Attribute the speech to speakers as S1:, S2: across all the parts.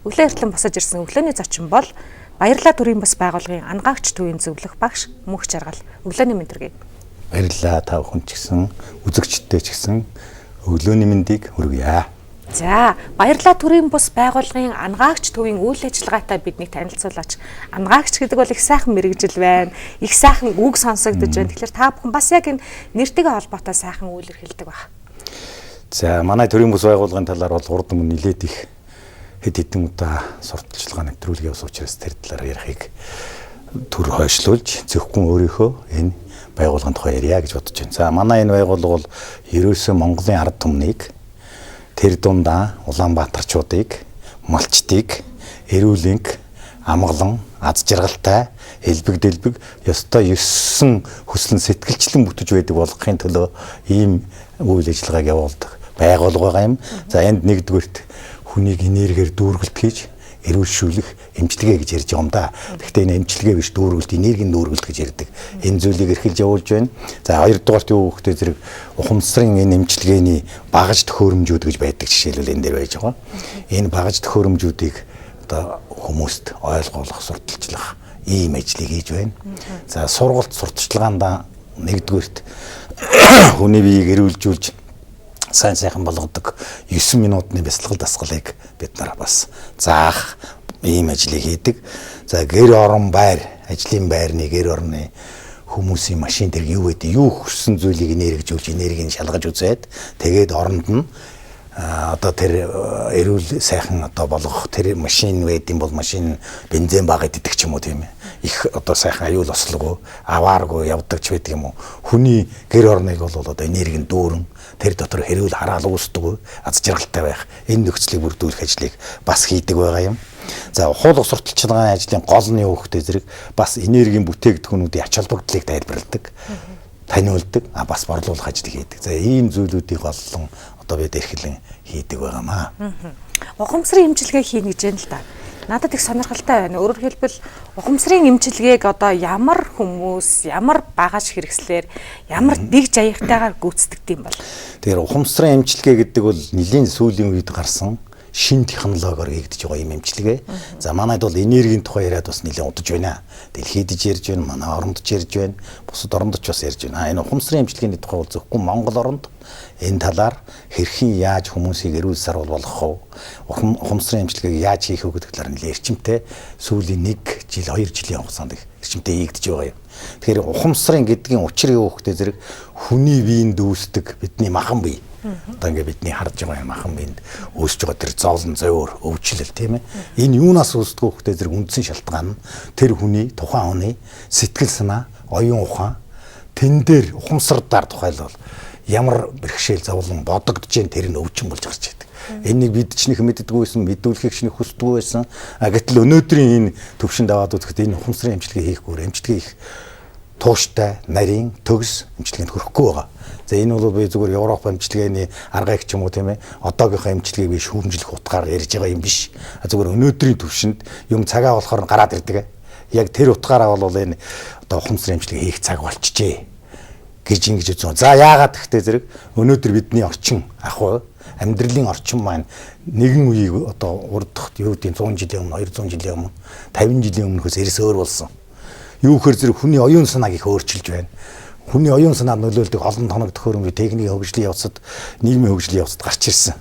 S1: Өглөө эртлэн босож ирсэн өглөөний зочин бол Баярлалаа төрийн бас байгууллагын ангаагч төвийн зөвлөх багш Мөнх Жаргал. Өглөөний мэндэргий.
S2: Баярлалаа та бүхэн ч гэсэн үзэгчдтэй ч гэсэн өглөөний мэндийг хүргье.
S1: За, Баярлалаа төрийн бас байгууллагын ангаагч төвийн үйл ажиллагаатай биднийг танилцуулаач. Ангаагч гэдэг бол их сайхан мэрэгжил байна. Их сайхан үг сонсогдож байна. Тэгэхээр та бүхэн бас яг энэ нэртэйгээ холбоотой сайхан үйл эрхэлдэг баг.
S2: За, манай төрийн бас байгууллагын талаар бол урд өмнө нэлээд их хэд хэдэн удаа сурталчилгаа нэвтрүүлгээ ус учраас тэр талаар ярихыг төр хойшлуулж зөвхөн өөрийнхөө энэ байгууллагын тухай ярья гэж бодож байна. За, манай энэ байгууллага бол ерөөсөө Монголын ард түмнийг тэр дундаа Улаанбаатарчуудыг, малчдыг, эрүүл энх, амгалан, аз жаргалтай, элбэг дэлбэг ёстой 9 хүслэн сэтгэлчлэн бүтэж байдаг болгохын төлөө ийм үйл ажиллагааг явуулдаг байгууллага байгаа юм. За, энд нэгдүгürt хүнийг энергиэр дүүргэлт хийж эрүүлшүүлэх эмчилгээ гэж ярьж байгаа юм да. Гэхдээ энэ эмчилгээ биш дүүргэлт, энергийн дүүргэлт гэж ярьдаг. Энэ зүйлийг эрхэлж явуулж байна. За, хоёрдугаарт юу гэхдээ зэрэг ухамсарын энэ эмчилгээний багаж төхөөрөмжүүд гэж байдаг жишээлбэл энэ дээр байж байгаа. Энэ багаж төхөөрөмжүүдийг одоо хүмүүст ойлгуулах, сурталчлах ийм ажлыг хийж байна. За, сургалт сурталчилгаанд нэгдүгürt хүний биеийг эрүүлжүүлж сайн сайхан болгодог 9 минутны бясалгал дасгалыг бид нар бас заах ийм ажлыг хийдэг. За, гэр орон байр, ажлын байрны гэр орны хүмүүсийн машин дээр юу гэдэг, юу хүссэн зүйлийг энергижүүлж, энергийг шалгаж үзээд тэгээд оронд нь одоо тэр эрүүл сайхан одоо болгох тэр машин байдсан бол машин бензин бага иддэг ч юм уу тийм ээ. Их одоо сайхан аюул ослогоо авааргүй явдаг ч байдаг юм уу. Хүний гэр орныг бол одоо энергийн дүүрэн тэр дотор хэрүүл хараал үүсдэг, аз жаргалтай байх энэ нөхцөлийг бүрдүүлэх ажлыг бас хийдэг байгаа юм. За, хуулга сурталчилгааны ажлын гол нь юу гэхдээ зэрэг бас энергийн бүтээгдэхүүнүүдийн ач холбогдлыг тайлбарладаг, таниулдаг, бас борлуулах ажлыг хийдэг. За, ийм зүйлүүдийг олон одоо бид эрхлэн хийдэг байгаамаа.
S1: Ухамсарын эмчилгээ хийнэ гэж байна л да. Надад их сонирхолтой байна. Өөрөөр хэлбэл ухамсарын эмчилгээг одоо ямар хүмүүс, ямар багаж хэрэгслэр, ямар дэг жаягтайгаар гүйцэтгэдэг юм бол?
S2: Тэгэхээр ухамсарын эмчилгээ гэдэг бол нэлийн сүүлийн үед гарсан шин технологиор хийгдэж байгаа юм эмчилгээ. За, манайд бол энергийн тухай яриад бас нэлээд удаж байна. Дэлхийд ч ярьж байна, манай оронд ч ярьж байна, бусад оронд ч бас ярьж байна. Энэ ухамсарын эмчилгээний тухай бол зөвхөн Монгол оронд энэ талаар хэрхэн яаж хүмүүсийг эрүүл сарвал болгох вэ? Ухамсарын эмчилгээг яаж хийх вэ гэдэг талаар нэлээд эрчимтэй сүүлийн 1 жил, 2 жилийн хугацаанд эрчимтэй хийгдэж байгаа юм. Тэгэхээр ухамсарын гэдгийн учир юу гэхдээ зэрэг хүний биеинд үүсдэг бидний махан бие. Одоо ингээд бидний харж байгаа махан биеинд үүсэж байгаа тэр зовлон, зовир, өвчлөл тийм ээ. Энэ юунаас үүсдэг вэ гэхдээ зэрэг үндсэн шалтгаан нь тэр хүний тухайн хүний сэтгэл санаа, оюун ухаан тэн дээр ухамсардаар тухайлбал ямар бэрхшээл зовлон бодогдож जैन тэр нь өвчин болж гарч байдаг. Энийг бид ч нэг мэддэггүйсэн, мэдүүлэхийг ч нэг хүсдэггүй байсан. Гэтэл өнөөдрийн энэ төвшөнд аваад үзэхэд энэ ухамсарын эмчилгээ хийхгүй, эмчилгээ их тууштай, нарийн, төгс эмчилгээнд хүрэхгүй байгаа. За, энэ бол би зүгээр Европ эмчилгээний аргыг ч юм уу тийм ээ. Одоогийнхоо эмчилгээг би шүүмжлэх утгаар ярьж байгаа юм биш. Зүгээр өнөөдрийн төвшөнд юм цагаа болохоор гараад ирдэг. Яг тэр утгаараа бол энэ одоо ухамсарын эмчилгээ хийх цаг болчихжээ гэж ингэж үзсэн. За, яагаад гэхдээ зэрэг өнөөдөр бидний орчин ах амьдралын орчин маань нэгэн үеийг одоо урдах юу гэдэг 100 жилийн өмнө, 200 жилийн өмнө, 50 жилийн өмнөхөөс эрс өөр болсон. Юу гэхээр зэрэг хүний оюун санааг их өөрчилж байна. Хүний оюун санаанд нөлөөлдөг олон тоног төхөөрөмж, техникийн хөгжлийн явцад, нийгмийн хөгжлийн явцад гарч ирсэн.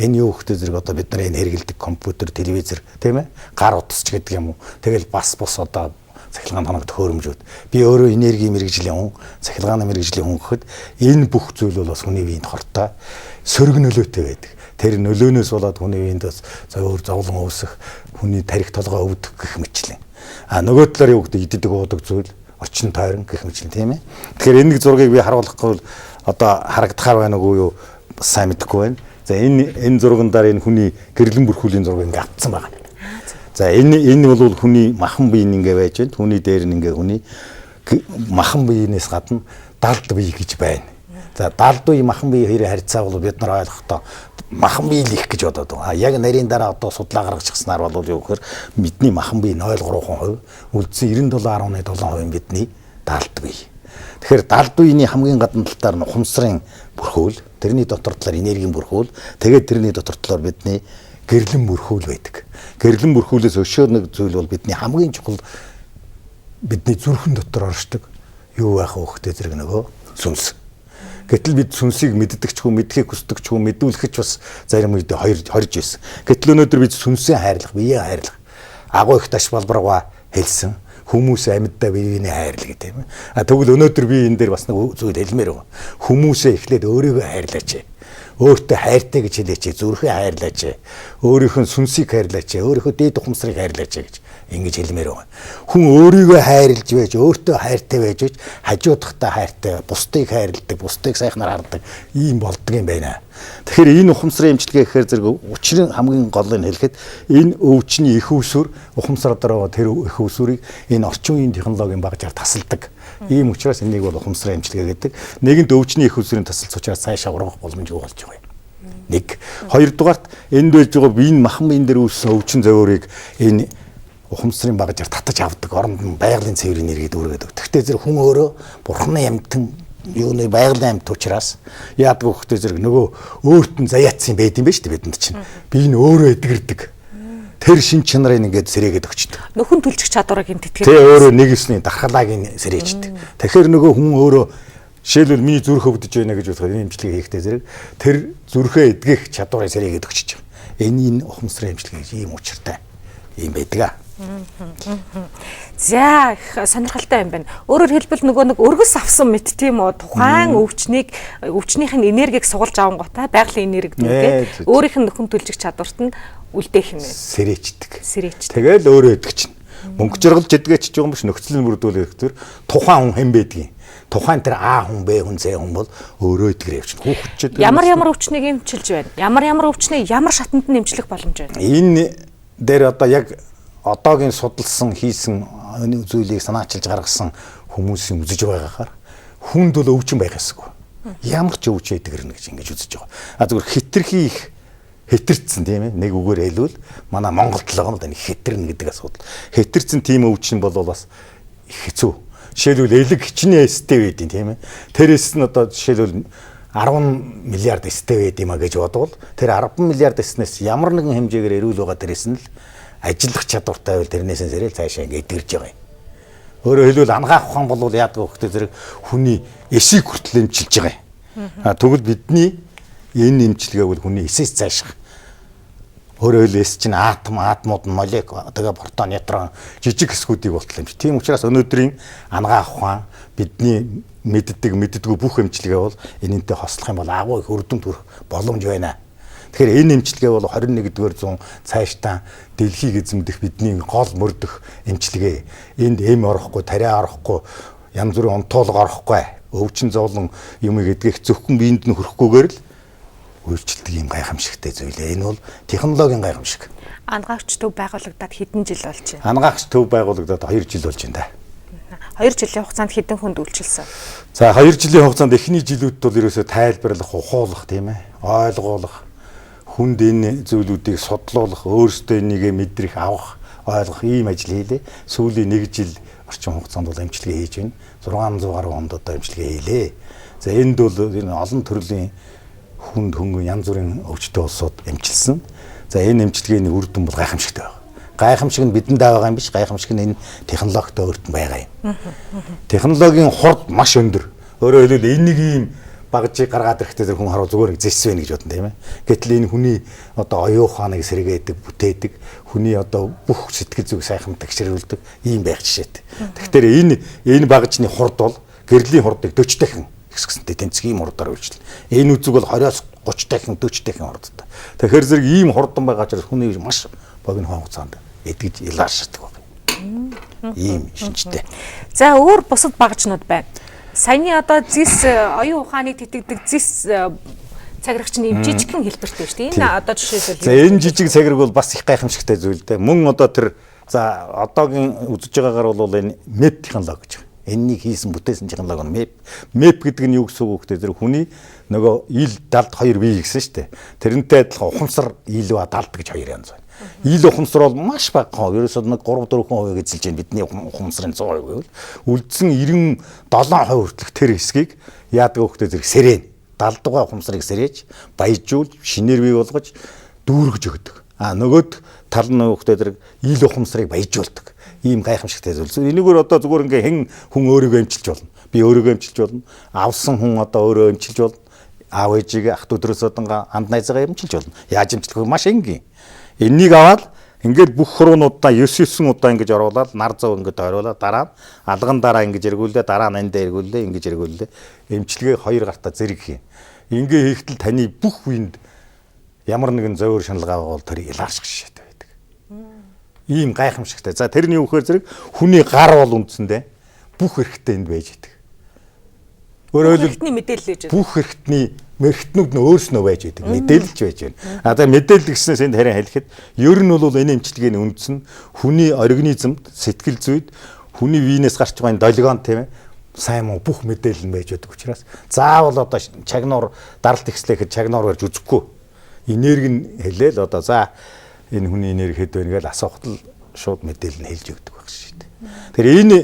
S2: Энэ юу гэхдээ зэрэг одоо бид нар энэ хэрэгэлдэг компьютер, телевизэр тийм ээ, гар утасч гэдэг юм уу. Тэгэл бас одоо цахилгаан тоног төхөөрөмжүүд. Би өөрөө энерги мэрэгжлийн хүн, цахилгааны мэрэгжлийн хүн гэхэд энэ бүх зүйл бол бас хүний биеинд хортой сөрөг нөлөөтэй байдаг. Тэр нөлөөнөөс болоод хүний биеинд бас зовлон үүсэх, хүний тарих толгой өвдөх гэх мэтлэн. Нөгөө талаар юу гэдэг иддэг уудаг зүйл, орчин тойрон гэх мэтлэн тийм ээ. Тэгэхээр энэ зургийг би харуулахгүй одоо харагдахаар байна уу юу сайн мэдэхгүй байна. За, энэ зургандаар энэ хүний гэрлэн бүрхүүлийн зураг ингээ автсан байна. За, энэ бол хүний махан бие ингээ байж байна. Түүний дээр нь ингээ хүний махан биенээс гадна далд бие гэж байна. За, далд бие махан бие хоёрын харьцаа бол бид нар ойлгохдоо махан бие л их гэж бодоод байгаа. Яг нарийн дараа одоо судлаа гаргачихснаар бол юу гэхээр бидний махан бие 0.3%, үлдсэн 97.7% бидний далд бие. Тэгэхээр далд биений хамгийн гадна талаар нь ухамсарын бүрхүүл, тэрний дотор талаар энергийн бүрхүүл, тэгээд тэрний дотор талаар бидний гэрлэн мөрхүүл байдаг. Гэрлэн мөрхүүлээс өшөө нэг зүйл бол бидний хамгийн чухал бидний зүрхэн дотор оршдог юу байх вэ хөхтэй зэрэг нөгөө сүнс. Гэтэл бид сүнсийг мэддэг ч хүн мэдхийг хүсдэг ч хүн мэдүүлэх ч бас зарим үед хорж байсан. Гэтэл өнөөдөр бид сүнсээ хайрлах, биеэ хайрлах. Агуу их таш балбаргаа хэлсэн. Хүмүүс амьдаа биений хайрлах гэдэг юм. Тэгвэл өнөөдөр би энэ дээр бас нэг зүйл хэлмээр байна. Хүмүүсээ эхлээд өөрийгөө хайрлаач. Өөртөө хайртай гэж хэлээч, зүрхээ хайрлаач. Өөрийнхөө сүнсийг хайрлаач, өөрийнхөө дээд ухамсарыг хайрлаач гэж ингэж хэлмээр байна. Хүн өөрийгөө хайрлж байж, өөртөө хайртай байж, хажуудахтаа хайртай, бусдыг хайрладаг, бусдыг сайхнаар хардаг ийм болдго юм байна. Тэгэхээр энэ ухамсарын эмчилгээ гэхээр зэрэг учрын хамгийн гол нь хэлэхэд энэ өвчний их усүр ухамсар дараа тэр их усүрийг энэ орчин үеийн технологийн багажаар тасалдаг. Ийм учраас энийг бол ухамсарын эмчилгээ гэдэг. Нэгэнт өвчний их усүрийн тасалц учраас цаашаа ургах боломжгүй болж байгаа юм. Нэг. Хоёрдугаарт энд байж байгаа биеийн махан биен дээр үүссэн өвчин зовоорыг энэ ухамсарын багажаар татаж авдаг, оронд нь байгалийн цэврийн нэргээд үүргээд өгдөг. Гэхдээ зэрэг хүн өөрөө бурхны амьтан юуны байгалийн амьт учраас яадаг хөхтэй зэрэг нөгөө өөрт нь заяатсан байд юм ба шүү дээ бидэнд чинь. Би энэ өөрөө эдгэрдэг. Тэр шин чанарыг ингээд сэрээгээд өгчдөг.
S1: Нөхөн түлжих чадварыг юм тэтгэж.
S2: Тэ өөрөө нэгэсний дархлааг нь сэрээждэг. Тэгэхээр нөгөө хүн өөрөө жишээлбэл миний зүрх өвдөж байна гэж бодоход энэ эмчилгээ хийхдээ зэрэг тэр зүрхээ эдгэх чадварыг сэрээгээд өгч байгаа. Энэ ухамсарын эмчилгээ ийм учиртай юм байдаг.
S1: За их сонирхолтой юм байна. Өөрөөр хэлбэл нөгөө нэг өргөс авсан мэт тийм үү тухайн өвчнийх нь энергийг сугалж авангуутай байгалийн энерги дүүгээ өөрийнх нь нөхөн түлжих чадварт нь үлдээх юм байна.
S2: Сэрээждэг.
S1: Тэгэл
S2: өөрөө эдэг чинь. Мөнгө жаргалж эдгээч ч юм биш нөхцөл нь бүрдүүлэх төр тухайн хүн хэн байдгийг. Тухайн тэр А хүн Б хүн З хүн бол өөрөө эдгэр явчихна. Хүүхдчүүд
S1: ямар өвчнийг эмчилж байна. Ямар өвчнийг ямар шатанд нь эмчлэх боломж байна.
S2: Энэ дээр одоо яг одоогийн судалсан хийсэн зүйлийг санаачилж гаргасан хүмүүсийн үзэж байгаагаар хүнд бол өвчин байх ёсгүй. Ямар ч өвч эдгэрнэ гэж ингэж үзэж байгаа. Зүгээр хитрхи их хэтэрсэн тийм ээ. Нэг үгээр хэлвэл манай Монголд л байгаа нь хэтэрнэ гэдэг асуудал. Хэтэрсэн тийм өвчин бол бас их хэцүү. Жишээлбэл элэг хичнээн эстэй байдیں۔ Тийм ээ. Тэрээс нь одоо жишээлбэл 10 миллиард эстэй байд юм а гэж бодвол тэр 10 миллиард эснээс ямар нэгэн хэмжээгээр эрүүл байгаа дээрээс нь л ажиллах чадвартай байл тэрнээс сэрэл цаашаа ингэ эдгэрж байгаа юм. Өөрөөр хэлбэл ангаах ухаан бол яадаг вэ гэхээр зэрэг хүний эсийг хүртэл эмчилж байгаа юм. Тэгвэл бидний энэ эмчилгээ бол хүний эсээс цааших. Өөрөөр хэлбэл эс чинь атомууд нь молекул тэгээ протон, нейтрон жижиг хэсгүүдийг болтол юм чи. Тийм учраас өнөөдрийн ангаах ухаан бидний мэддэггүй бүх эмчилгээ бол энэнтэй хослох юм бол агуу их өрдөм төрөх боломж байна. Тэгэхээр энэ эмчилгээ бол 21-р зуун цаашдаа дэлхийг эзэмдэх бидний гол мөрдөх эмчилгээ. Энд эм орохгүй, тариа орохгүй, янз бүрийн онтоолго орохгүй, өвчин зовлон юмыг эдгэх зөвхөн биед нь хөрөхгүйгээр л үйлчлдэг юм гайхамшигтай зүйл. Энэ бол технологийн гайхамшиг.
S1: Ангаагч төв байгуулагдаад хэдэн жил болж байна?
S2: Ангаагч төв байгуулагдаад 2 жил болж байна да.
S1: 2 жилийн хугацаанд хэдэн хүнд үйлчилсэн?
S2: За 2 жилийн хугацаанд эхний жилүүд бол ерөөсөө тайлбарлах, ухуулах тийм ээ, ойлгуулах, хүнд энэ зүйлүүдийг судлуулах, өөрсдөө энийгээ мэдрэх, авах, ойлгох ийм ажил хийлээ. Сүүлийн 1 жил орчим хугацаанд бол эмчилгээ хийж байна. 600 гаруй хонд одоо эмчилгээ хийлээ. За энд бол энэ олон төрлийн хүнд хөнгөн янз бүрийн өвчтөе улсууд эмчилсэн. За энэ эмчилгээний үр дүн бол гайхамшигтай байна. Гайхамшиг нь бидэнд байгаа юм биш, гайхамшиг нь энэ технологитой өөрт нь байгаа юм. Технологийн хурд маш өндөр. Өөрөөр хэлбэл энийг ийм багжийг гаргаад ирэхдээ хүн хараа зүгээр зэс вэ гэж бодсон тийм ээ. Гэтэл энэ хүний одоо оюун ухааныг сэргээдэг, бүтээдэг, хүний одоо бүх сэтгэл зүг сайхан тагшруулдаг ийм байх жишээтэй. Тэгэхээр энэ багжны хурд бол гэрлийн хурдыг 40 дахин ихсгсэнтэй тэнцгийн хурдаар үйлчлэн. Энэ үзэг бол 20-оос 30 дахин 40 дахин хурдтай. Тэгэхээр зэрэг ийм хурдан байгаа учраас хүний маш богино хугацаанд эдгэж илааршдаг байна. Ийм шинжтэй.
S1: За өөр бусад багжнууд байна. Саяны одоо зис оюун ухааныг тэтгэдэг зис цагирагч нь жижигхэн хэлбэртэй шүү дээ. Энэ одоо жишээлбэл
S2: за энэ жижиг цагираг бол бас их гайхамшигтай зүйл дээ. Мөн одоо тэр за одоогийн үзэж байгаагаар бол энэ мэп технологи гэж. Энэнийг хийсэн бүтээсэн технологи нь мэп гэдэг нь юу гэсэн үг вэ? Тэр хүний нөгөө ил далд 2 бие гэсэн шүү дээ. Тэрнтэй адилхан ухамсар ил ба далд гэж 2 янз байна. Ил ухамсар бол маш бага. Ерөөсөө нэг 3-4% эзэлж байна. Бидний ухамсарын 100% гэвэл үлдсэн 97% хүртэлх тэр хэсгийг яадаг хөхтэй зэрэг сэрэн далдгаа ухамсарыг сэрээж баяжуул шинээр бий болгож дүүргэж өгдөг. Нөгөөд тал нь хөхтэй зэрэг ил ухамсарыг баяжуулдаг. Ийм гайхамшигтай зүйл. Энэгээр одоо зүгээр ингээ хэн хүн өөрийгөө эмчилж болно. Би өөрийгөө эмчилж болно. Авсан хүн одоо өөрөө эмчилж болно. Аав ээжийг ах дүүдрээс оданга анд найзаагаа эмчилж болно. Яаж эмчлэх вэ? Маш энгийн. Энийг аваад ингээд бүх хуруунуудаа 9 удаа ингэж оруулаад нар зов ингэж ойруулаад дараа нь алган дараа ингэж эргүүлээ, дараа нь эндээ эргүүлээ, ингэж эргүүлээ. Эмчилгээ 2 гартаа зэрэг хийн. Ингээ хийхдээ таны бүх үеинд ямар нэгэн зовир шаналгаа бол тэр илаарч шишээтэй байдаг. Ийм гайхамшигтай. За тэрний үхээр зэрэг хүний гар бол үндсэндээ бүх эрхтэй энд байж идэг. Өөрөөр хэлбэл
S1: мэдээлэл гэж
S2: бүх эрхтний мэрэгтнүүд нь өөрснөө байж идэг. Мэдээлэлч байж байна. За мэдээлэл гэснээс энд харин хэлэхэд ер нь бол энэ эмчилгээний үндэс нь хүний организмд, сэтгэл зүйд, хүний биенээс гарч байгаа долгион тийм ээ сайн муу бүх мэдээлэл нь байж байдаг учраас заавал одоо чагнуур даралт ихслэхэд чагнуур барьж үзэхгүй. Энерги нь хэлээл одоо за энэ хүний энерги хэд вэ гэж асуухад л шууд мэдээлэл нь хэлж өгдөг байх шүү дээ. Тэгэхээр энэ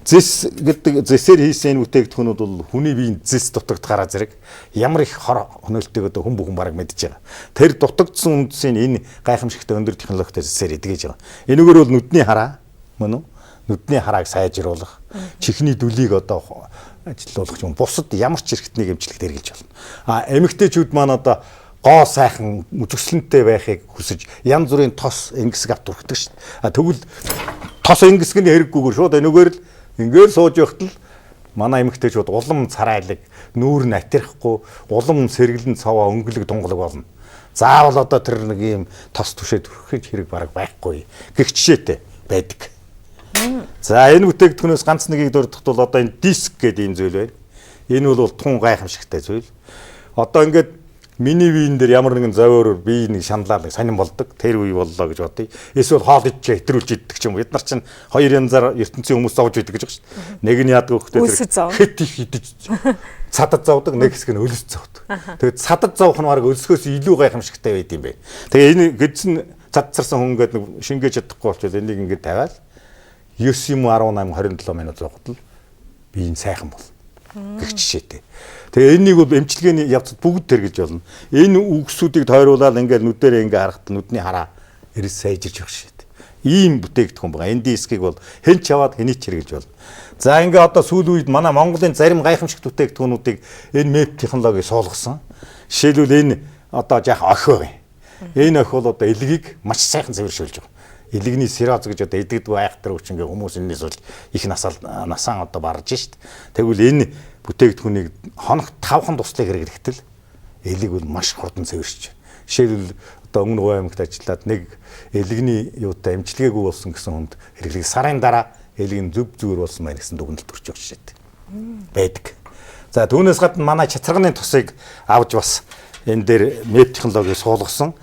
S2: зэс гэдэг зэсээр хийсэн энэ бүтээгдэхүүнүүд бол хүний биеийн зэс дутагдахаараа зэрэг ямар их хор хөнөөлтөйг одоо хүн бүхэн бараг мэдж байгаа. Тэр дутагдсан үндсийн энэ гайхамшигтай өндөр технологитой зэсээр эдгэж байгаа. Энэгээр бол нүдний хараа мөн үү? Нүдний харааг сайжруулах, чихний дүлийг одоо ажилуулах юм. Бусад ямар ч эрхтнийг эмчлэгт хэрэгжилж болно. Эмэгтэйчүүд маань одоо гоо сайхан үзэсгэлэнтэй байхыг хүсэж янз бүрийн тос энгисэг авт урхдаг шүү дээ. Тэгвэл тос энгисгэний хэрэггүйгээр шууд энэгээр л ингээр сууж явахад л манай эмэгтэйчүүд улам царайлаг, нүүр нь атирахгүй, улам сэргэлэн цаваа өнгөлөг дунгалаг болно. Заавал одоо тэр нэг юм тос түшээ төрөх хэрэг бараг байхгүй. Гэх жишээтэй байдаг. За энэ бүтээгдэхүүнээс ганц нэгийг дурдахт бол одоо энэ диск гэдэг ийм зүйл байна. Энэ бол тун гайхамшигтай зүйл. Одоо ингээд миний биен дээр ямар нэгэн зовиороор бие нэг шаналал сонирн болдог. Тэр үе боллоо гэж бодъё. Эсвэл хоол идчихээ хэтрүүлж иддэг ч юм уу. Бид нар чинь хоёр янзаар ертөнцийн хүмүүс зовж идэг гэж байгаа шүү дээ. Нэг нь яадаг вэ гэхээр хэд их идэж цадад зовдөг, нэг хэсэг нь өлөс зовдөг. Тэгээд цадад зовх нь баг өлсгөөс илүү гайхамшигтай байд юм бэ. Тэгээ энэ гэдсэн цадцарсан хүн ингээд нэг шингээж чадахгүй болчихвол энийг ингээд тавиал 9 юм 18 27 минут зовход л би энэ сайхан бол гэх жишээтэй. Тэгээ энэнийг бол эмчилгээний явцад бүгд тэргэж болно. Энэ үгсүүдийг тойруулаад ингээд нүдэрээ ингээд харахад нүдний хараа эрс сайжирч явах шээ. Ийм бүтээгдэхүүн байгаа. Энэ дискийг бол хэн ч яваад хэний ч хэрэгжилж болно. За ингээд одоо сүүлийн үед манай Монголын зарим гайхамшигт бүтээгдэхүүнүүдийг энэ МЭП технологи суулгасан. Жишээлбэл энэ одоо жаахан охио юм. Энэ охи бол одоо элгийг маш сайхан цэвэршүүлж байгаа. Элэгний сироз гэж одоо эдгэдэг айхтар өвч ингээ хүмүүс энэс бол их насаан одоо барж шít. Тэгвэл энэ бүтээгдэхүүнийг хоногт 5хан туслыг хэрэглэхдээ элэг бол маш хурдан цэвэршиж. Жишээлбэл одоо өмнө Говь аймагт ажиллаад нэг элэгний юутай эмчилгээгүй болсон гэсэн хүнд хэрэглэх сарын дараа элэг нь зөв зүгээр болсон байна гэсэн дүгнэлт төрж байгаа шít. Байдаг. За түүнээс гадна манай чацарганы тусыг авч бас энэ дээр МЭП технологиг суулгасан.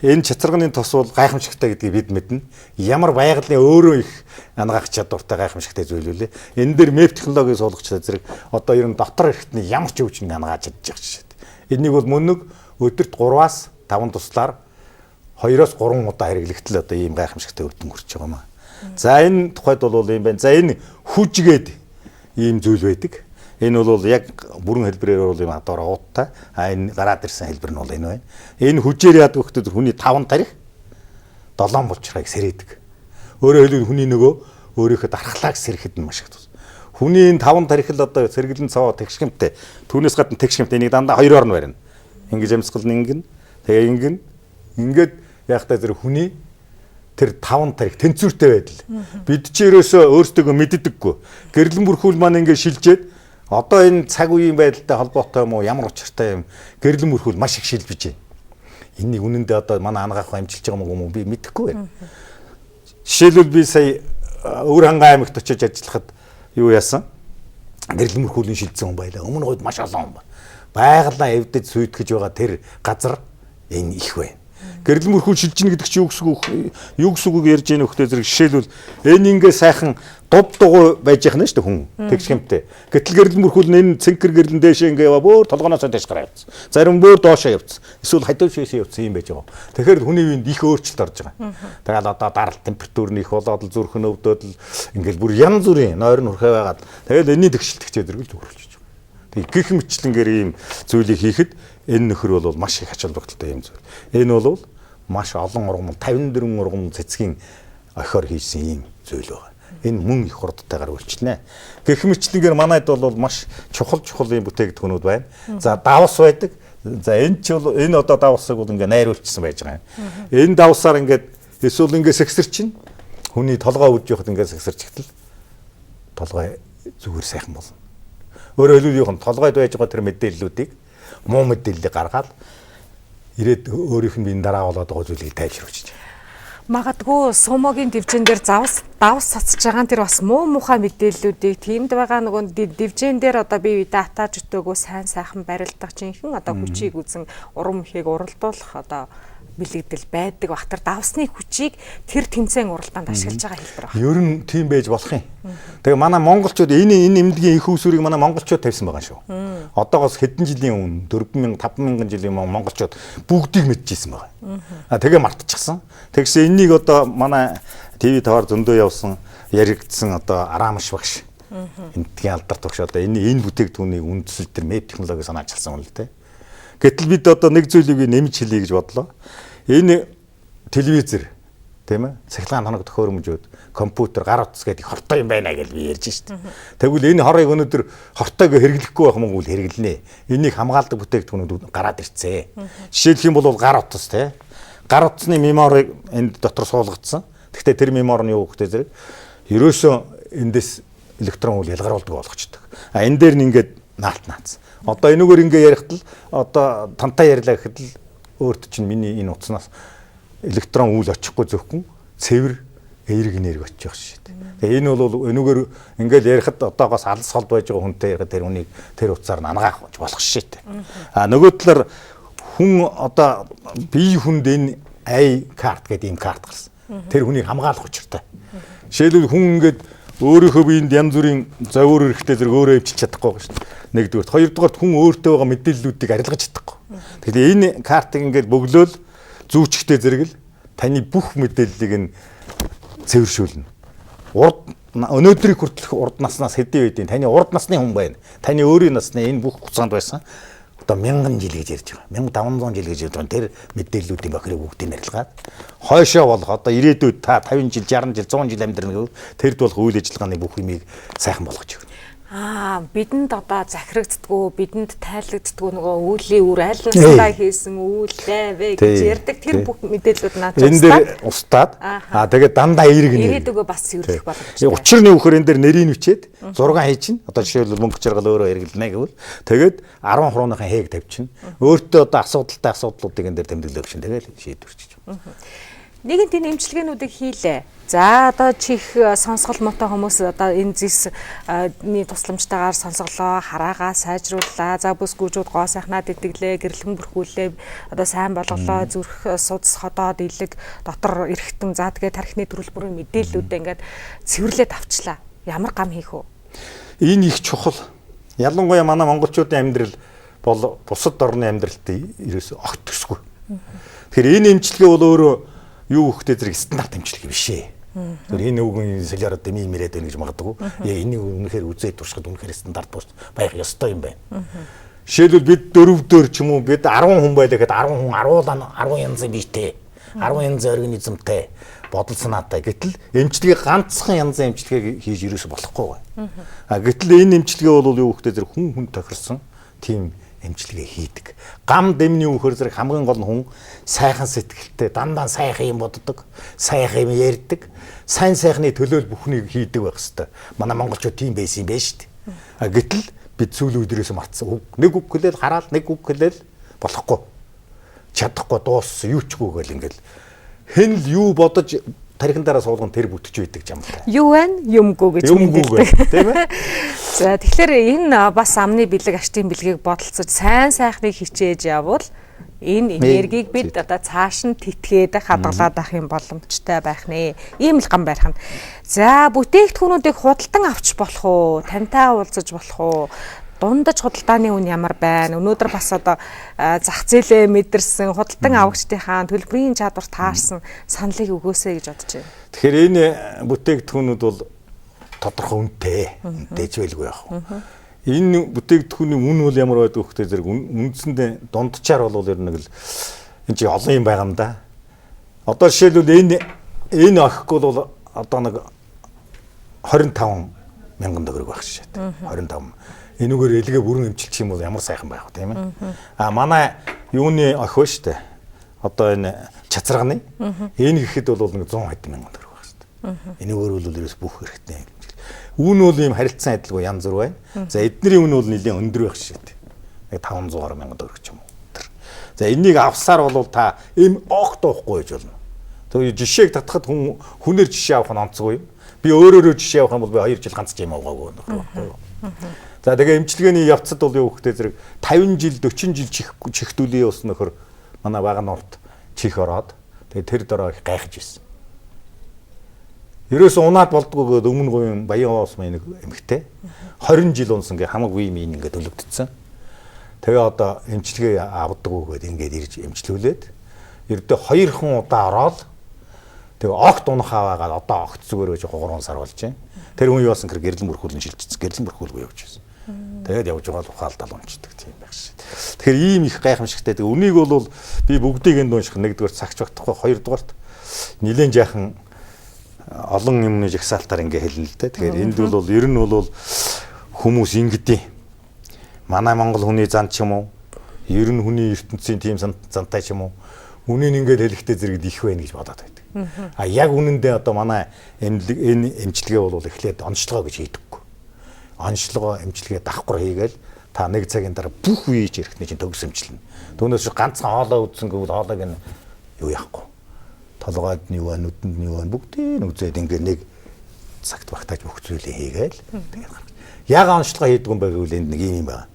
S2: Энэ чацарганы тос бол гайхамшигтай гэдгийг бид мэднэ. Ямар байгалийн өөрөө их ангаах чадвартай гайхамшигтай зүйл үлээ. Энэ дээр МЭП технологиг суулгачдаа зэрэг одоо ер нь дотор эрхтний ямар ч өвчин ангааж чадчих жишээ. Энийг бол мөн нэг өдөрт 3-аас 5 туслаар 2-оос 3 удаа хэрэглэхдээ одоо ийм гайхамшигтай үр дүн хүрч байгаа маа. За энэ тухайд бол юм байна. За энэ хүжгээд ийм зүйл байдаг. Энэ бол яг бүрэн хэлбэрээр бол юм адаараа ууттай. Энэ гараад ирсэн хэлбэр нь бол энэ байна. Энэ хүжээр яадаг вөхтэй хүний 5 тарих 7 булчрыг сэрээдэг. Өөрөөр хэлбэл хүний нөгөө өөрийнхөө дархлааг сэрхэд нь маш их тус. Хүний энэ 5 тарих л одоо сэргэлэн цаваа тэгшгэмтэй. Түүнээс гадна тэгшгэмтэй энийг дандаа 2-оор нь барина. Ингэж амьсгал нэгэн. Тэгээ ингэн ингээд яахтай зэрэг хүний тэр 5 тарих тэнцвэртэй байдал. Бид ч ерөөсөө өөрсдөө мэддэггүй. Гэрлэн бүрхүүл маань ингээд шилжээд одоо энэ цаг үеийн байдалтай холбоотой юм уу ямар учиртай юм гэрлэн бүрхүүл маш их шилжиж байна. Энийг үнэндээ одоо манай ангаах амжилж байгаа юм уу би мэдэхгүй байна. Жишээлбэл би сая Өвөр хангай аймагт очиж ажиллахад юу яасан? Гэрлэн бүрхүүлийн шилжсэн хүн байлаа. Өмнө гойд маш олон хүн байгалаа эвдэж сүйтгэж байгаа тэр газар энэ их байна. Гэрлэн бүрхүүл шилжинэ гэдэг чинь юу гэсэн үг ярьж яах вэ зэрэг жишээлбэл энэ ингээ сайхан дуд дугуй байж яхна шүү дээ хүн тэгшгэмтэй. Гэтэл гэрлэн бүрхүүл нь энэ цэнхэр гэрлэн дээшээ ингээ яваа бөөр толгоноосоо дээш гараа явцсан. Зарим бөөр доошоо явцсан. Эсвэл хадив шээсээ явцсан юм байж байгаа. Тэгэхээр хүний биед их өөрчлөлт орж байгаа. Тэгэл одоо даралт температур нь их болоод л зүрх нь өвдөөд л ингээл бүр янз бүрийн нойр нурхай байгаад тэгэл энэний тэгшилтгчээ зэрэг л өөрчлөж байгаа. Тэг гих мэтлэнгээр ийм зүйлийг хийхэд энэ нөхөр бол маш их ач холбогдолтой юм зүйл. Энэ бол маш олон ургамал 54 ургамал цэцгийн охиор хийсэн ийм зүйл байгаа. Энэ мөн их хурдтайгаар үйлчлэнэ. Гэх мэтлэнгээр манайд бол маш чухал ийм бүтээгдэхүүнүүд байна. За давс байдаг. За энэ ч бол энэ одоо давсыг бол ингээ найруулчихсан байж байгаа юм. Энэ давсаар ингээд эсвэл ингээ сэгсэрчин хүний толгой үрж явахад ингээ сэгсэрчгтэл толгой зүгээр сайхан болно. Өөрөөр хэлбэл толгойд байж байгаа тэр мэдээллүүдийг муу мэдээллийг гаргаад ирээд өөрийнх нь биеийн дараа болоод байгаа зүйлийг тайлшруулж байна.
S1: Магадгүй сумогийн дэвжэн дээр давс цацж байгаа тэр бас муу мухай мэдээллүүдийг тиймд байгаа нөгөө дэвжэн дээр одоо бие биедээ атааж өтөөгөө сайн сайхан барилдах жинхэнэ одоо хүчийг үзэн урам ихийг уралдуулах одоо бэлэгдэл байдаг бах тэр давсны хүчийг тэр тэмцээн уралдаанд ашиглаж байгаа хэлбэр байна.
S2: Ер нь тийм байж болох юм. Тэгээ манай монголчууд энэ эмнэлгийн их усүрийг манай монголчууд тавьсан байгаа шүү. Одоогоос хэдэн жилийн өмнө 4000 5000 жилийн өмнө монголчууд бүгдийг мэдчихсэн байгаа. Тэгээ мартчихсан. Тэгсэн энийг одоо манай ТV5-аар зөндөө явсан яригдсан одоо Арамш багш. Энтгийн алдарт багш одоо энэ бүтээгдэхүүнийг үндэслэл төр мэд технологи санаачилсан юм л дээ. Гэтэл бид одоо нэг зүйлийг нэмж хэлье гэж бодлоо. Энэ телевизэр тийм ээ цахилгаан хоног төхөөрөмжүүд компьютер гар утас гэдэг хортой юм байна гэж би ярьж шít. Тэгвэл энэ хорыг өнөөдөр хортойг хэрэглэхгүй байх мөнгө хэрэглэнэ. Энийг хамгаалдаг бүтээгдэхүүнүүд гараад ирцээ. Жишээлх юм бол гар утас тийм гар утасны меморийг энд дотор суулгацсан. Гэхдээ тэр мемори нь юу гэхтэй зэрэг ерөөсөө эндээс электрон үйл ялгаруулдаг болгочдөг. Энэ дээр нь ингээд наалт. Одоо энэгээр ингээ ярихад л одоо тантай ярьлаа гэхэд л өөрт чинь миний энэ утаснаас электрон үйл очихгүй зөвхөн цэвэр эерэг энерги очих шээ. Тэгээ энэ бол энэгээр ингээл ярихад одоогоос алс холд байж байгаа хүнтэй ярихад тэр үнийг тэр утсаар нангаах болох шээ. Нөгөө талаар хүн одоо бие хүнд энэ ай карт гэдэг ийм карт гарсан. Тэр хүнийг хамгаалах учиртай. Жишээлбэл хүн ингээд өөрийнхөө биед янз бүрийн зовөр эрэхтэй зэрэг өөрөө өвчилж чадахгүй байгаа шүү дээ. Нэгдүгээр, хоёрдугаар хүн өөртөө байгаа мэдээллүүдийг арилгаж чадахгүй. Тэгэхээр энэ картыг ингээд бөглөөл зүүчгтэй зэрэг л таны бүх мэдээллийг нь цэвэршүүлнэ. Өнөөдрийг хүртэлх урд наснаас хэдий байдیں۔ Таны урд насны хүн байна. Таны өөрийн насны энэ бүх хугацаанд байсан одоо 1000 жил гэж ярьж байгаа. 1500 жил гэж ярьж байгаа. Тэр мэдээллүүдийн бохирыг бүгдийг арилгаад хойшоо болох одоо ирээдүйд та 50 жил, 60 жил, 100 жил амьдрна гэвэл тэрд болох үйл ажиллагааны бүх юмыг сайхан болгож өгнө.
S1: Бидэнд одоо захирагддгүү, бидэнд тайлагддгүү нөгөө үүлийн үр аль настай хийсэн үйл лайвэ гэж ярьдаг тэр бүх мэдээллүүд наад
S2: энэ дээр устдаад тэгээд дандаа эерэг нэр.
S1: Ирээдүгөө бас цэвэрлэх боломжтой.
S2: Учир нь үхээр энэ дээр нэрийг бичээд 6 хийчин. Одоо жишээлбэл мөнгө чаргал өөрөө хэрэглэнэ гэвэл тэгээд 10 хурууныхаа хээг тавьчихна. Өөртөө одоо асуудлуудыг энэ дээр тэмдэглэх шин тэгээд шийдвэрчиж.
S1: Нэгэнт энэ эмчилгээнүүдийг хийлээ. За одоо чих сонсгол мотой хүмүүс одоо энэ зэсний тусламжтайгаар сонсголоо, хараагаа сайжрууллаа. За бүс гүйжүүд гоо сайхнаад итгэлээ, гэрэлхэн бүрхүүлээ. Одоо сайн болголоо, зүрх судас ходоод илэг дотор эрэхтэн за тэгээ тархины төрөлбөрийн мэдээллүүдээ ингээд цэвэрлээд авчлаа. Ямар гам хийх вэ?
S2: Энэ их чухал. Ялангуяа манай монголчуудын амьдрал бол бусад орны амьдралтай ерөөсөө огт төсгүй. Тэгэхээр энэ эмчилгээ бол өөрөө юу гэхтэй зэрэг стандарт эмчилгээ биш ээ. Тэр энэ үгийн солиороо дэмий мэрээд байна гэж магадгүй. Яа энийг үнэхээр үзээд туршихад үнэхээр стандарт бус байх ёстой юм байна. Жишээлбэл бид 4-дөр ч юм уу бид 10 хүн байлаа гэхэд 10 хүн 10 янзын биетэй 10 янзын организмтай бодол санаатай. Гэтэл эмчилгээ ганцхан янзын эмчилгээ хийж ерөөсө болохгүй. Гэтэл энэ эмчилгээ бол юу гэхтэй зэрэг хүн тохирсон тийм эмчилгээ хийдэг. Гам дэмний үхэр зэрэг хамгийн гол нь хүн сайхан сэтгэлтэй, дандаа сайхан юм боддог, сайхан юм ярьдаг, сайхны төлөөл бүхнийг хийдэг байх хэвээр. Манай монголчууд тийм байсан юм байна шүү дээ. Гэтэл бид сүүлийн үеэрээс мартсан. Нэг үг хэлэл хараад нэг үг хэлэл болохгүй. Чадахгүй дууссан юу ч гүйгээл ингээл хэн л юу бодож тарихын дараа суулган тэр бүтэж байдаг юм байна.
S1: Юу байна? Юмгүй гэж мэддэг. Тийм ээ. За тэгэхээр энэ бас амны бэлэг ачтын бэлгийг бодолцож сайн сайхныг хичээж явбал энэ энергийг бид одоо цааш нь тэтгээд хадгалаад авах юм боломжтой байх нэ. Ийм л гам барих нь. За бүтээгдэхүүнүүдийг худалдан авч болох уу? Тантай уулзаж болох уу? Дундаж худалдааны үн ямар байна? Өнөөдөр бас одоо зах зээлээ мэдэрсэн худалдан авагчдынхаа төлбөрийн чадвар таарсан саналыг өгөөсэй гэж бодож байна.
S2: Тэгэхээр энэ бүтээгдэхүүнүүд бол тодорхой үнэтэй дэжвэлгүй яах вэ? Энэ бүтээгдэхүүний үн бол ямар байдаг вэ гэхээр зэрэг үндсэндээ дунджаар бол ер нь л энэ чинь олон юм байгаа юм да. Одоо жишээлбэл энэ охихгүй бол одоо нэг 25 мянган төгрөг байх шээ. 25. Энүүгээр элгээ бүрэн эмчилчих юм бол ямар сайхан байх вэ, тийм ээ. Манай юуны охи ба штэ. Одоо энэ чацрагны энэ гэхэд бол нэг 100 хэдэн мянган төгрөг байх штэ. Энүүгээр бол ерөөс бүх хэрэгтэй. Үүн бол ийм харилцан адилгүй янз бүр байна. За эдний үн бол нэлээд өндөр байх шээ. Нэг 500 мянган төгрөг ч юм уу. За энийг авсаар бол та ийм огт уухгүй гэж болно. Тэгээ жишээг татхад хүнээр жишээ авах нь онцгүй юм. Би өөрөөрөө жишээ авах юм бол би 2 жил ганц юм аваагүй байна. За тэгээ эмчилгээний явцад бол юу гэхтэй зэрэг 50 жил 40 жил чихдүүлээ ус нөхөр манай бага нурт чих ороод тэгээ тэр дөрөө их гайхаж ирсэн. Ерөөсөө унаад болдгоо гээд өмнө говийн баян уус мэн эмхтэй 20 жил унсан гэ хамаг үе минь ингээд өлөгдсөн. Тэгээ одоо эмчилгээ авдаггүй гээд ингээд ирж эмчлүүлээд ердөө 2 хон удаа ороод тэгээ огт унах аваагаад одоо огт зүгээр гэж 3 сар болж байна. Тэр үе басан гэрлэн бүрхүүлэн шилжчихсэн. Гэрлэн бүрхүүлгүй явж байсан. Тэгээд явж байгаа л ухаалтал унцдаг тийм байх шээ. Тэгэхээр ийм их гайхамшигтай. Тэгээ үнийг бол би бүгдийг энд унших нэгдүгээр цагч багтахгүй хоёрдугаарт нилээн жаахан олон юмны жагсаалтаар ингээ хэлнэ л дээ. Тэгэхээр энд бол ер нь бол хүмүүс ингэдэм. Манай Монгол хүний зан ч юм уу, ер нь хүний ертөнцийн тийм зантай ч юм уу, үнийг ингээд хэлэхдээ зэрэгд их байна гэж бодоод байдаг. Яг үнэндээ одоо манай энэ эмчилгээ бол эхлээд онцлогоо гэж хийдэггүй. Онцлогоо эмчилгээ давхар хийгээл та нэг цагийн дараа бүх үеиж ирэхний чинь төгс эмчилнэ. Түүнээс ганцхан хоолоо үзсэн гэвэл хоолойг нь юу яахгүй. Толгойд нь юу байна, нүдэнд нь юу байна бүгдийг үзээд ингээд нэг цагт багтааж бүх зүйлээ хийгээл тэгээд гаргаж. Яг онцлогоо хийдэг юм байвал энд нэг юм байна.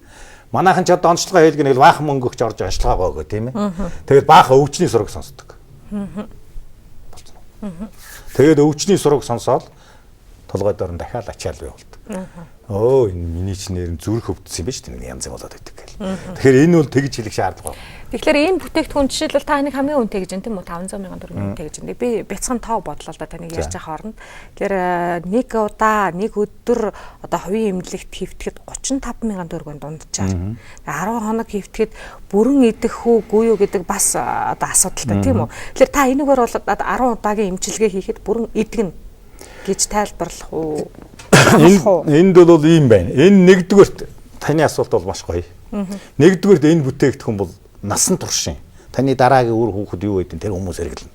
S2: Манайхан ч одоо онцлогоо хийлгэх нэг баахан мөнгө өгч орж онцлогоо өгөө тийм ээ. Тэгээд баахан өвчний сураг сонсдог. Тэгээд өвчний сураг сонсоод толгой доор нь дахиад ачаал явуулдаг. Энэ миний ч нэр зүрх өвдсөн юм биш үү? Янз юм болоод байдаг гэл. Тэгэхээр энэ бол тэгж хэлэх шаардлага байна.
S1: Тэгэхээр энэ бүтээгдэхүүн жишээлбэл та нэг хамгийн үнэтэй гэж байна тийм үү? 500 мянган төгрөгийн үнэтэй гэж байна. Би бяцхан тоо бодлоо л да таныг ярьж байгаа хооронд. Тэгэхээр нэг удаа нэг өдөр одоо хувийн эмнэлэгт хэвтгэхэд 35 мянган төгрөгийн дунджаар. 10 хоног хэвтгэхэд бүрэн идэх үгүй юу гэдэг бас одоо асуудалтай тийм үү? Тэгэхээр та энэгээр бол 10 удаагийн эмчилгээ хийхэд бүрэн идэгнэ гэж тайлбарлах уу?
S2: Энд бол ийм байна. Энэ нэгдүгээрт таны асуулт бол маш гоё. Нэгдүгээрт энэ бүтээгдэхүүн бол насан туршийн. Таны дараагийн үр хүүхэд юу гэдэг тэр хүмүүс хэрэглэнэ.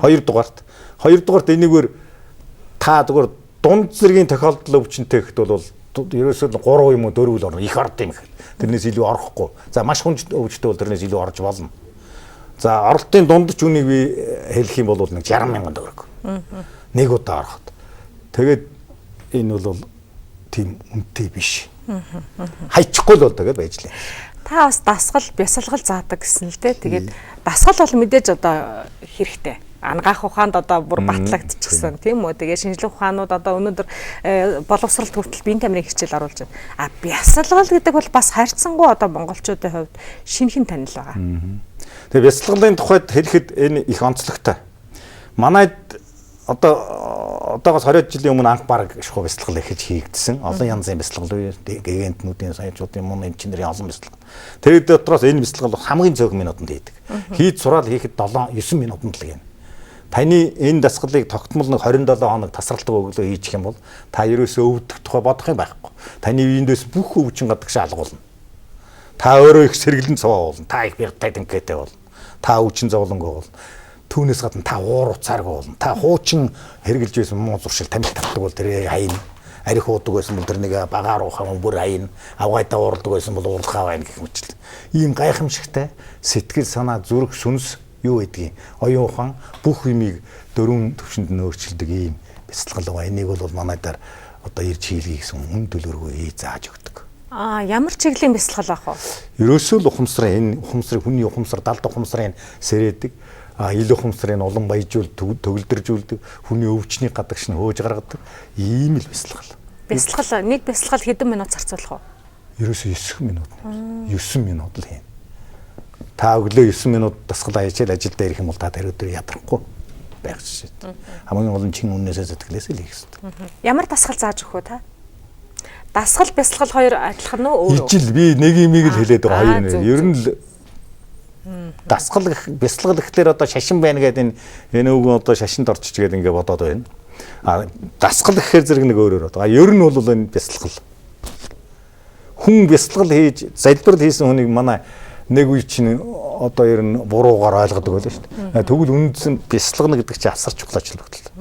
S2: Хоёрдугаарт энэгээр та зүгээр дунд зэргийн тохиолдол өвчнөд гэхэд бол ерөөсөө 3 юм уу 4 л орно. Их орд юм их. Тэрнээс илүү орохгүй. За маш хүнд өвчтөй бол тэрнээс илүү орж болно. За оролтын дундч үнийг би хэлэх юм бол нэг 60 мянган төгрөг. Нэг удаа ороход. Тэгээд энэ бол тийм үнэтэй биш. Хайчихгүй л бол тэгээд байж лээ.
S1: Та бас дасгал, бясалгал заадаг гэсэн л дээ. Тэгээд дасгал бол мэдээж одоо хэрэгтэй. Ангаах ухаанд одоо бүр батлагдчихсан тийм үү. Тэгээд шинжлэх ухаанууд одоо өнөөдөр боловсролт хүртэл биеийн тамирын хичээл оруулж байна. Бясалгал гэдэг бол бас харьцангуй одоо монголчуудын хувьд шинэхэн танил байгаа.
S2: Тэгээд бясалгалын тухайд хэлэхэд энэ их онцлогтой. Манайд одоогоос 20 жилийн өмнө анх баг шухуу бясалгал эхэлж хийгдсэн. Олон янзын бясалгал үе, гэгэнтнүүдийн саяжуудын мөн эмчнэрийн олон бясалгал. Тэгээд дотроос энэ бясалгал хамгийн цөөхөн минутанд хийдэг. Хийж сураад хийхэд 7-9 минутанд л гэнэ. Таны энэ дасгалыг тогтмол нэг 27 хоног тасралтаг өглөө хийчих юм бол та ерөөсөө өвдөх тухай бодох юм байхгүй. Таны биендээс бүх өвчин гадагшаа алгуулна. Та өөрөө их сэргэлэн цаваа болно. Та их бягтай тэнхээтэй болно. Та өвчин зовлонгоо болно. Түүнээс гадна та уур уцааргүй болно. Та хуучин хэрглэж байсан муу зуршил тамхи татдаг бол тэр хайн. Арих уудаг байсан бол тэр нэг багаар уух юм бүр хайн. Авгайдаа уурдаг байсан бол уурлахаа байна гэх мэт. Ийм гайхамшигтай сэтгэл санаа зүрх сүнс юу гэдгийг оюун ухаан бүх юмыг дөрвөн төвшөнд нь өөрчилдөг ийм бясалгал байгаа. Энийг бол манайдаар одоо ирж хийлгий гэсэн хүн төлөөргөө зааж өгдөг.
S1: Ямар чиглэлийн бясалгал ах вэ?
S2: Ерөөсөө л ухамсар энэ ухамсарыг хүний ухамсар далд ухамсарын сэрээдэг. Ил ухамсарын улан баяжуул төгөлдржүүлдэг. Хүний өвчний гадагш нь хөөж гаргадаг. Ийм л бясалгал.
S1: Бясалгал нэг бясалгал хэдэн минут зарцуулах вэ?
S2: Ерөөсөө 9 минут. 9 минут л хийн. Та өглөө 9 минут дасгал ажил дээр ирэх юм бол та тэр өдөр ядрахгүй байх шээ. Хамгийн гол нь чин үннээсээ зэтгэлээсээ л хийх хэрэгтэй.
S1: Ямар дасгал зааж өгөх вэ та? Дасгал бясалгал хоёр адилхан уу өөр үү?
S2: Ижил би нэг имийг л хэлээд байгаа хоёр нэр. Ер нь л Дасгал бясалгал гэхлээр одоо шашин байна гэдэг энэ үгэн одоо шашинд орчиж гээд ингээ бодоод байна. Дасгал гэхээр зэрэг нэг өөрөөр одоо. Ер нь бол энэ бясалгал. Хүн бясалгал хийж залбирал хийсэн хүнийг манай нэг үе чинь одоо ер нь буруугаар ойлгодог байлаа шүү дээ. Тэгвэл үндсэн бясалгана гэдэг чинь асар чухал ажил багтал.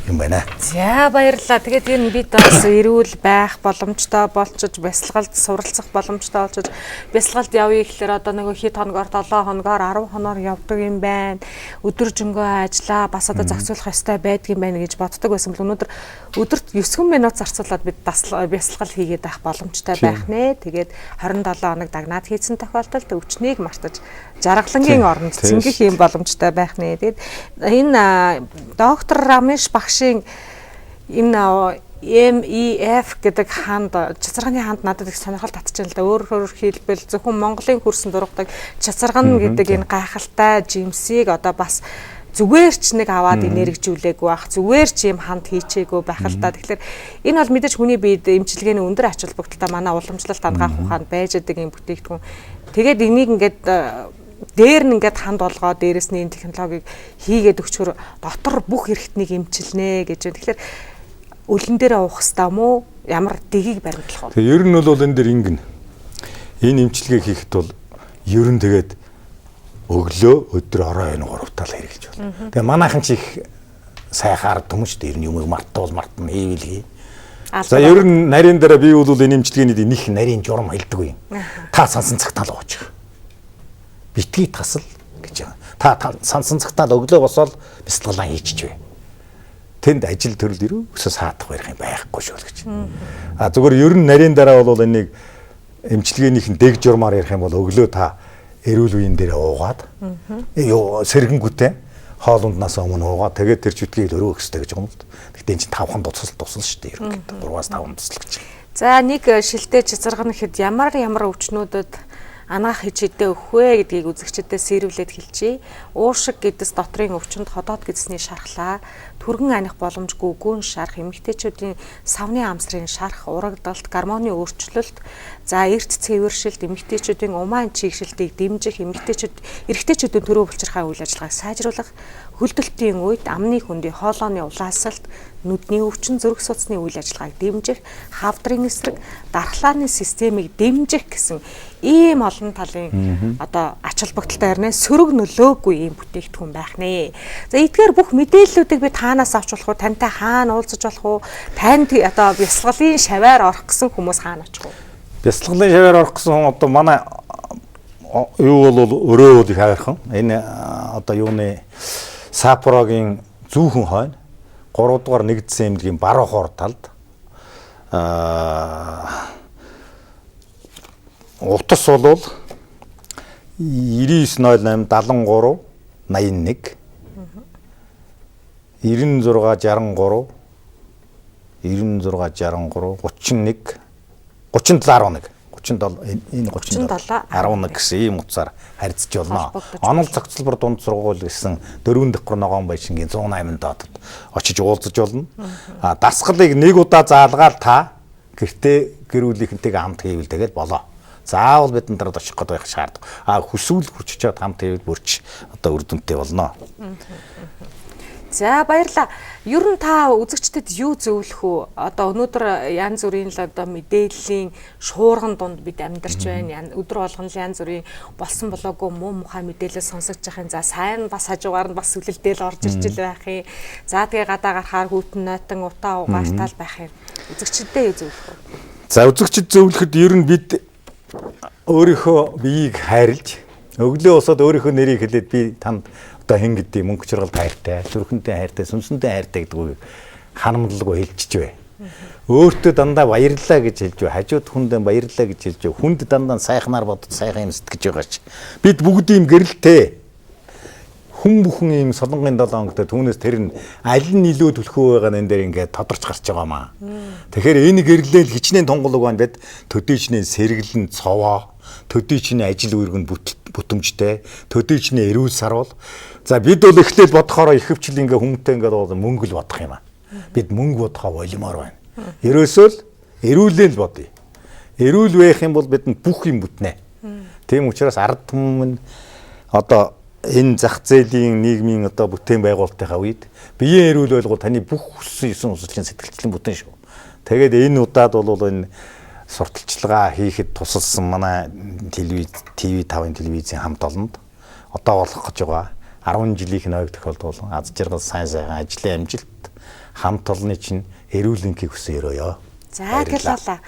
S2: Юм байна.
S1: За баярлалаа. Тэгээд ер нь бид бас эрүүл байх боломжтой болчиж, бясалгалд суралцах боломжтой болчиж, бясалгалд явъя гэхэлэр одоо нөгөө хэд хоногоор 7 хоногоор 10 хоноор явдаг юм байна. Өдөржингөө ажиллаа бас одоо зохицуулах ёстой байдаг юм байна гэж боддог байсан бол өнөөдөр өдөрт 9 минут зарцуулаад бид бясалгал хийгээд байх боломжтой байх нэ. Тэгээд 27 хоног дагнаад хийсэн тохиолдолд өвчнийг мартаж жаргалангийн оронд цэнгэх юм боломжтой байх нэ. Тэгээд энэ доктор Рамеш багшийн энэ MEF гэдэг хаанд чацарганы хаанд надад их сонирхол татчихсан л да. Өөрөөр хэлбэл зөвхөн Монголын хөрсөн дургадаг чацарган гэдэг энэ гайхалтай жимсийг одоо бас зүгээр ч нэг аваад энергижүүлээгүй байх, зүгээр ч юм ханд хийчээгүй байх л да. Тэгэхээр энэ бол мэдээж хүний биед эмчилгээний өндөр ач холбогдолтой манай уламжлалт ангаах ухаанд байж байгаа юм бүтээгдэхүүн. Тэгээд энийг ингээд дээр нь ингээд ханд болгоо дээрэс нь энэ технологиг хийгээд өчгөр дотор бүх эрхтнийг эмчилнэ гэж байна. Тэгэхээр өлөн дээрээ уух хэрэгтэй юм уу? Ямар дэгийг баримтлах вэ?
S2: Тэгээ ер нь бол энэ дэр ингэн. Энэ эмчилгээ хийхэд бол ер нь тэгээд өглөө өдөр орой энэ гуравтаа л хэрэглэж байна. Тэгээ манайхан ч их сайхан ард хүмүүс шүү дээ. Ер нь юмыг мартвал мартна хийвэл хий. За ер нь нарийн дараа би бол энэ эмчилгээний нэг нарийн журам хэлдэг юм. Та сансан цагтаа л уучих. Битгий тасал гэж байна. Та сансан цагтаа л өглөө босоод бясалгалаа хийчих вэ. Тэнд ажил төрөл ирүү өсө саадах байх юм байхгүй шүү л гэж. Зүгээр ер нь нарийн дараа бол энийг эмчилгээнийхэн дэг журмаар ярих юм бол өглөө та эрүүл үеийн дээр уугаад сэргэнгүүтээ хоолунднаас өмнө уугаад тэгээд тэр чүтгийг өрөө өстэй гэж юм л. Тэгтээ эн чинь 5 хан тусал шүү дээ ерөнхийдөө 3-5 тусал гэж.
S1: За нэг шилтэй чацарган гэхэд ямар өвчнүүдэд анаах хичээдээ өгөх вэ гэдгийг үзэгчдэд сэрвлээд хэлчихье. Уушиг гэдэс дотрын өвчнөд ходоод гэдэсний шархлаа, түргэн аних боломжгүй гүн шарх, эмэгтэйчүүдийн савны амсрын шарх, урагдалт, гормоны өөрчлөлт, за эрт цэвэршилт, эмэгтэйчүүдийн умаан чийгшилтийг дэмжих, эрэгтэйчүүдийн төрөө булчирхай үйл ажиллагааг сайжруулах, хөлдөлтийн үед амны хөндий хоолойны улаасалт, нүдний өвчин, зүрх судасны үйл ажиллагааг дэмжих, хавдрын эсрэг, дархлааны системийг дэмжих гэсэн ийм олон талын одоо ач холбогдолтой харна сөрөг нөлөөгүй ийм бүтээгдэхүүн байх нэ. За эдгээр бүх мэдээллүүдийг би таанаас авч болох уу, тантай хаана уулзаж болох уу, танд одоо бясалгалын шаваар орох гэсэн хүмүүс хаана очих вэ?
S2: Бясалгалын шаваар орох гэсэн хүн одоо манай юу бол өрөө их хайрхан. Энэ одоо юуны Сапорогийн зүүхэн хойно 3 дугаар нэгдсэн эмнэлгийн баруун хоор талд утас бол 9908 73 81 9663 9663 31 3711 энэ 37 11 гэсэн ийм утсаар харьцаж болно. Онол цогцлбор дунд сургууль гэсэн 4 дахь ногоон баяшингийн 108 доодод очиж уулзаж болно. Дасгалыг нэг удаа заалгаад та гэртээ гэр бүлийнхэнтэйгээ хамт хийвэл тэгээд болоо. Заавал бидэнд дараад очих гээд байх шаардлагагүй. Хүсвэл хүрч чад хамт хийвэл бүрч одоо үр дүнтэй болно.
S1: За баярлалаа. Ер нь та үзэгчдэд юу зөвлөх үү? Одоо өнөөдөр янз бүрийн л одоо мэдээллийн шуурган дунд бид амьдарч байна. Өдөр болгон янз бүрийн болсон болоогүй муу мухай мэдээлэл сонсож байхын за сайн бас хажуугаар нь бас сүлэлдээл орж ирж л байх юм. За тэгээ гадаа гарахаар хүүтэн нойтон утаа угаартаал байх юм. Үзэгчдэд юу зөвлөх вэ?
S2: За үзэгчд зөвлөхөд ер нь бид өөрийнхөө биеийг хайрлж өглөө босоод өөрийнхөө нэрийг хэлээд би танд одоо хэн гэдэг мөнгө чургал хайртай, зүрхэнтэй хайртай, сүнсэнтэй хайртай гэдэг үг ханамдлаггүй хэлчихэж бай. Өөртөө дандаа баярлалаа гэж хэлж бай. Хажууд хүндээ баярлалаа гэж хэлж бай. Хүнд дандаа сайхнаар бодож сайхан юм сэтгэж байгаач. Бид бүгд ийм гэрэлтэй. Хүн бүхэн ийм солонгын 7 хоногт түүнээс тэр нь аль нь илүү төлхөө байгаа нэн дээр ингээд тодорч гарч байгаамаа. Тэгэхээр энэ гэрлэл хичнээн тунгалаг байна бид төдийчний сэргэлэн цовоо, төдийчний ажил үүргэнд бүтэмжтэй, төдийчний эрүүл сарвал. За бид бол эхлээл бодохоор ихэвчлэн ингээ хүмүүстээ ингээ мөнгө л бодох юм аа. Бид мөнгө бодохоо болимоор байна. Ерөөсөө л эрүүлээ л бодъё. Эрүүл байх юм бол бидэнд бүх юм бүтнэ. Тийм учраас ард түмэн одоо энэ зах зээлийн нийгмийн одоо бүтээн байгуулалтынхаа үед биеийн эрүүл байлгуу таны бүх хүссэн ёсон хүслийн сэтгэлчлэн бүтээн шүү. Тэгээд энэ удаад бол энэ сурталчилгаа хийхэд тусалсан манай TV5-ын телевизийн хамт олонд одоо болох гэж байгаа 10 жилийнх нь ойг тохиолдуулан аз жаргал сайн сайхан ажлын амжилт хамт олонны чинь эрүүл энхийг хүсэн өрөөё.
S1: За гэрлээ.